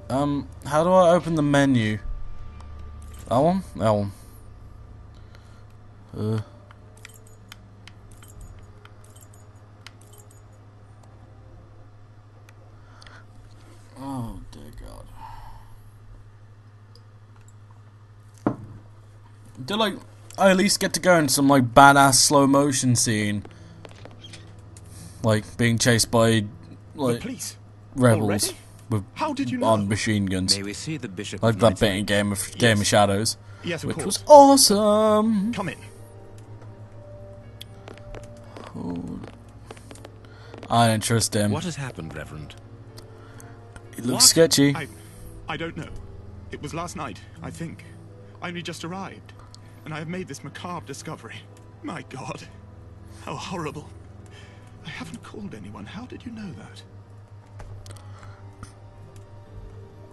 How do I open the menu? That one? That one. Oh dear God. Do like I at least get to go in some like badass slow motion scene, like being chased by like rebels with How did you know? on machine guns. May we see the Bishop Like of that bit in Knightsbridge? Game of Shadows, Yes, of which course. was awesome. Come in. I don't trust him. What has happened, Reverend? It looks What? sketchy. I don't know. It was last night, I think. I only just arrived, and I have made this macabre discovery. My God, how horrible. I haven't called anyone. How did you know that?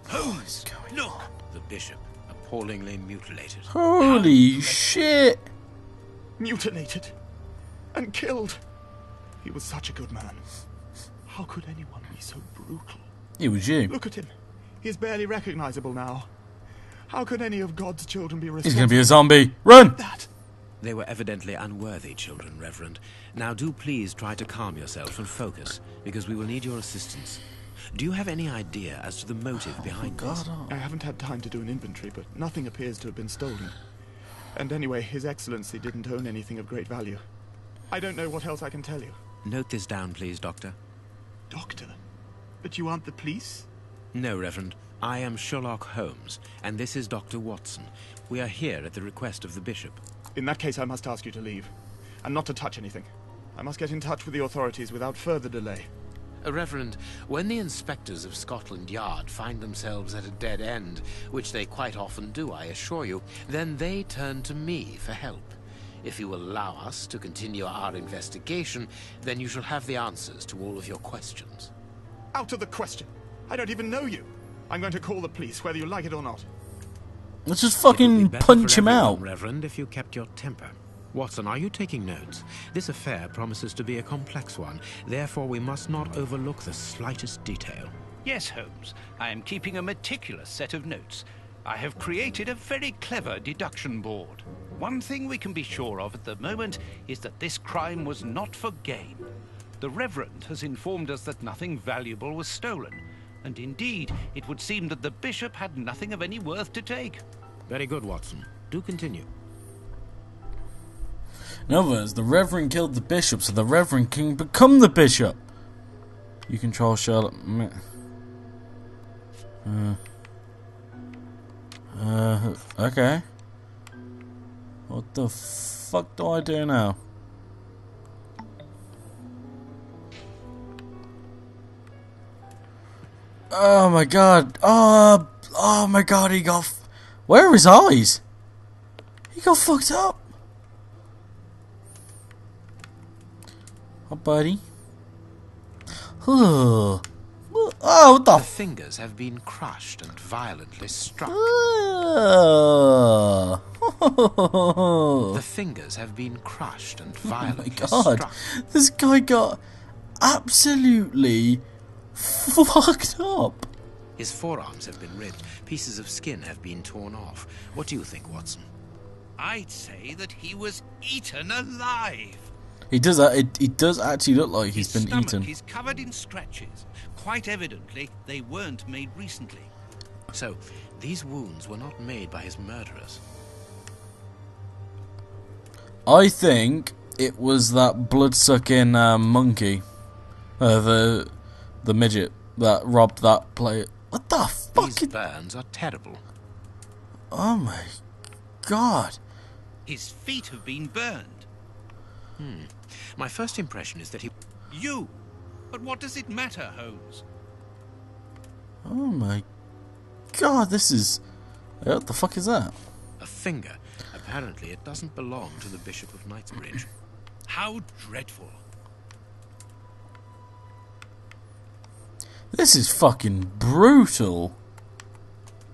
Holmes, look! The Bishop, appallingly mutilated. Holy shit! Mutilated and killed. He was such a good man. How could anyone be so brutal? It was you. Look at him. He is barely recognizable now. How could any of God's children be He's responsible gonna be a zombie. Run! for that? They were evidently unworthy children, Reverend. Now do please try to calm yourself and focus, because we will need your assistance. Do you have any idea as to the motive behind this? I haven't had time to do an inventory, but nothing appears to have been stolen. And anyway, His Excellency didn't own anything of great value. I don't know what else I can tell you. Note this down, please, Doctor. Doctor? But you aren't the police? No, Reverend. I am Sherlock Holmes, and this is Dr. Watson. We are here at the request of the Bishop. In that case, I must ask you to leave. And not to touch anything. I must get in touch with the authorities without further delay. Reverend, when the inspectors of Scotland Yard find themselves at a dead end, which they quite often do, I assure you, then they turn to me for help. If you will allow us to continue our investigation, then you shall have the answers to all of your questions. Out of the question. I don't even know you. I'm going to call the police, whether you like it or not. Let's just It would be fucking better punch for him everyone, out. Reverend, if you kept your temper. Watson, are you taking notes? This affair promises to be a complex one. Therefore, we must not overlook the slightest detail. Yes, Holmes. I am keeping a meticulous set of notes. I have created a very clever deduction board. One thing we can be sure of at the moment is that this crime was not for gain. The Reverend has informed us that nothing valuable was stolen, and indeed, it would seem that the Bishop had nothing of any worth to take. Very good, Watson. Do continue. In other words, the Reverend killed the Bishop, so the Reverend can become the Bishop. You control Sherlock. Okay. What the fuck do I do now? Oh my god. Oh my god, he got... Where are his eyes? He got fucked up. Oh, buddy. Oh, what the The fingers have been crushed and violently struck. The fingers have been crushed and violently Oh my god. struck. This guy got absolutely fucked up. His forearms have been ripped. Pieces of skin have been torn off. What do you think, Watson? I'd say that he was eaten alive. He does that. It does actually look like he's His been stomach eaten. is covered in scratches. Quite evidently, they weren't made recently. So, these wounds were not made by his murderers. I think it was that blood-sucking monkey, the midget that robbed that player. What the fuck? These burns are terrible. Oh my god! His feet have been burned. My first impression is that he... You! But what does it matter, Holmes? Oh my god! This is... What the fuck is that? A finger. Apparently it doesn't belong to the Bishop of Knightsbridge. How dreadful. This is fucking brutal.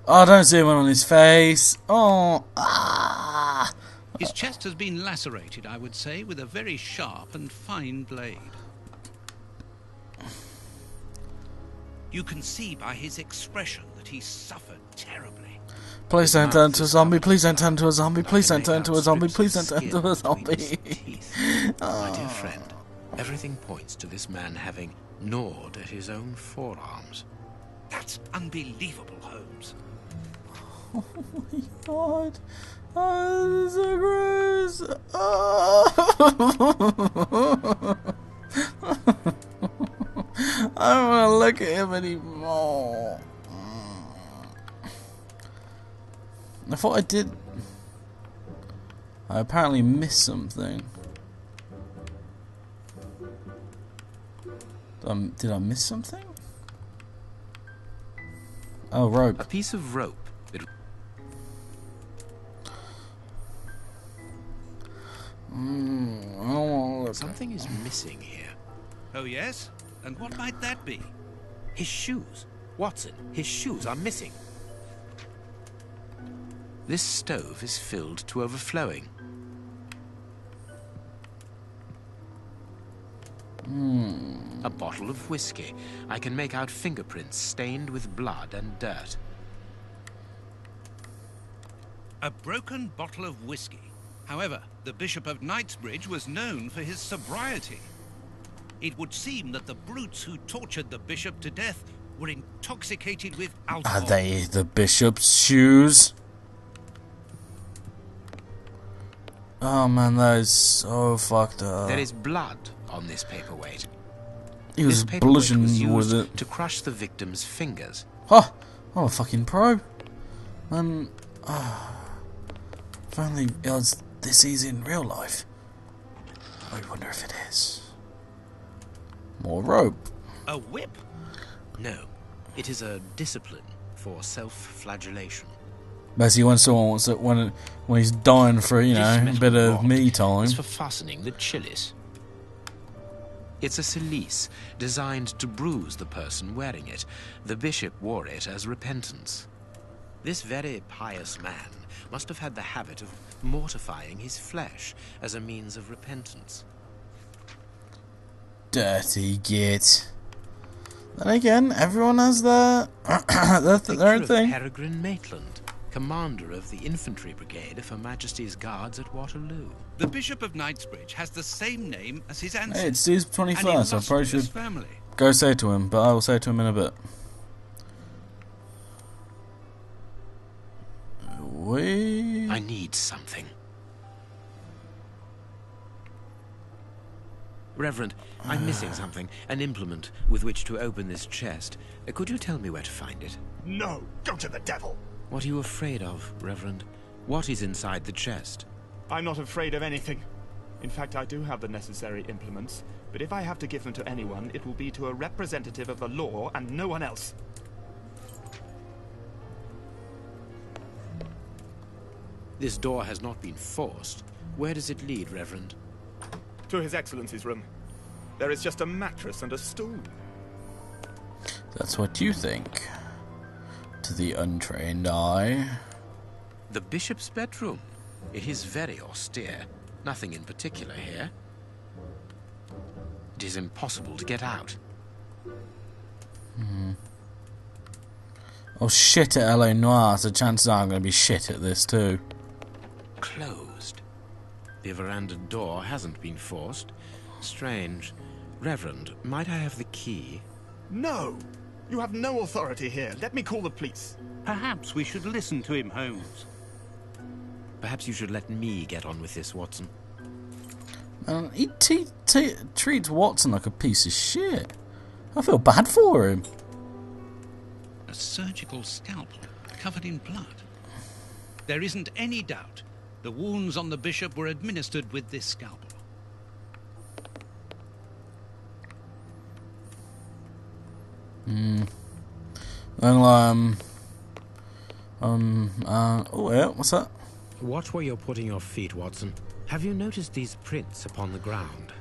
Oh, don't zoom in on his face. Oh, ah. His chest has been lacerated, I would say, with a very sharp and fine blade. You can see by his expression that he suffered terribly. Please don't turn into a zombie. Please don't turn into a zombie. Please don't turn into a zombie. Please don't turn into a zombie. My dear friend, everything points to this man having gnawed at his own forearms. That's unbelievable, Holmes. Oh my god. Oh, this is so gross. Oh. I don't want to look at him anymore. I thought I did. I apparently missed something. Did I miss something? Oh, rope. A piece of rope. Something is missing here. Oh, yes? And what might that be? His shoes. Watson, his shoes are missing. This stove is filled to overflowing. A bottle of whiskey. I can make out fingerprints stained with blood and dirt. A broken bottle of whiskey. However, the Bishop of Knightsbridge was known for his sobriety. It would seem that the brutes who tortured the bishop to death were intoxicated with alcohol. Are they the bishop's shoes? Oh man, that is so fucked up. There is blood on this paperweight. He was bludgeoned with it to crush the victim's fingers. Oh, I'm a fucking pro. Man, if only it was this easy in real life. I wonder if it is. More rope. A whip? No, it is a discipline for self-flagellation. Basically, when someone wants it, when he's dying for, you know, a bit of me time. It's for fastening the chilies. It's a cilice designed to bruise the person wearing it. The bishop wore it as repentance. This very pious man must have had the habit of mortifying his flesh as a means of repentance. Dirty git. Then again, everyone has their own thing. Peregrine Maitland, commander of the infantry brigade of Her Majesty's Guards at Waterloo. The Bishop of Knightsbridge has the same name as his ancestor. Hey, it's his 21st, so I probably should go say to him, but I will say to him in a bit. I need something. Reverend, I'm missing something. An implement with which to open this chest. Could you tell me where to find it? No! Go to the devil! What are you afraid of, Reverend? What is inside the chest? I'm not afraid of anything. In fact, I do have the necessary implements, but if I have to give them to anyone, it will be to a representative of the law and no one else. This door has not been forced. Where does it lead, Reverend? To His Excellency's room. There is just a mattress and a stool. That's what you think. To the untrained eye. The bishop's bedroom. It is very austere. Nothing in particular here. It is impossible to get out. Oh, shit at LA Noire, so chances are I'm going to be shit at this too. Closed. The veranda door hasn't been forced. Strange. Reverend, might I have the key? No! You have no authority here. Let me call the police. Perhaps we should listen to him, Holmes. Perhaps you should let me get on with this, Watson. He treats Watson like a piece of shit. I feel bad for him. A surgical scalpel covered in blood. There isn't any doubt the wounds on the bishop were administered with this scalpel. Oh yeah, what's that? Watch where you're putting your feet, Watson. Have you noticed these prints upon the ground?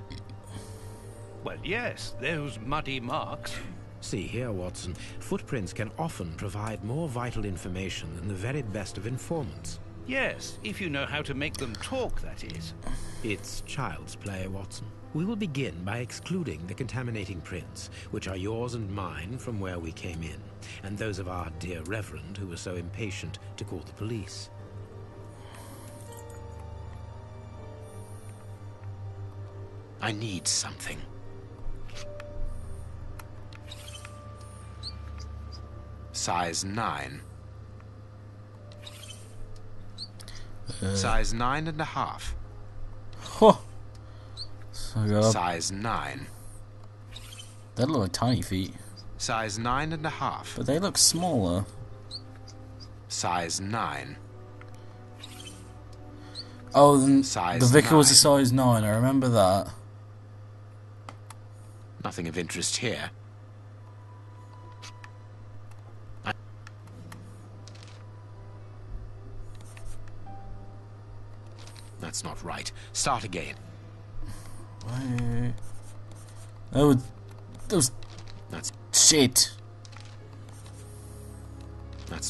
Well, yes, those muddy marks. See here, Watson. Footprints can often provide more vital information than the very best of informants. Yes, if you know how to make them talk, that is. It's child's play, Watson. We will begin by excluding the contaminating prints, which are yours and mine from where we came in, and those of our dear Reverend who was so impatient to call the police. I need something. Size 9. Size 9.5. Huh. So I got Size 9. they look like tiny feet, Size 9.5. but they look smaller. Size 9. Oh, the Size Vicar was a 9. size 9. I remember that. Nothing of interest here. That's not right. Start again. Why? Oh, those That's shit.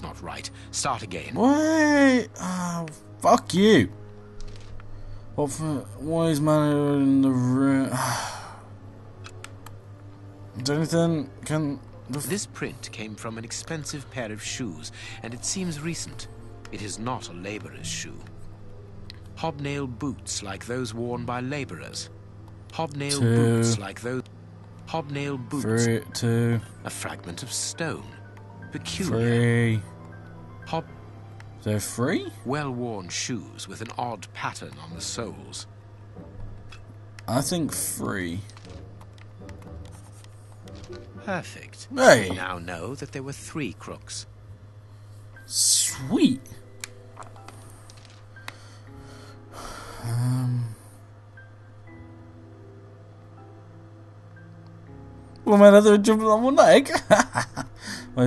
not right. Start again. Why? Oh, fuck you. What for? Why is man in the room? Is there anything? Can This print came from an expensive pair of shoes, and it seems recent. It is not a labourer's shoe. Hobnail boots like those worn by labourers. Hobnail boots like those. Hobnail boots. 3, 2, A fragment of stone. Peculiar. 3. Hob. They're 3? Well-worn shoes with an odd pattern on the soles. I think 3. Perfect. Hey. We now know that there were 3 crooks. Sweet. Well, man, they're jumping on my leg.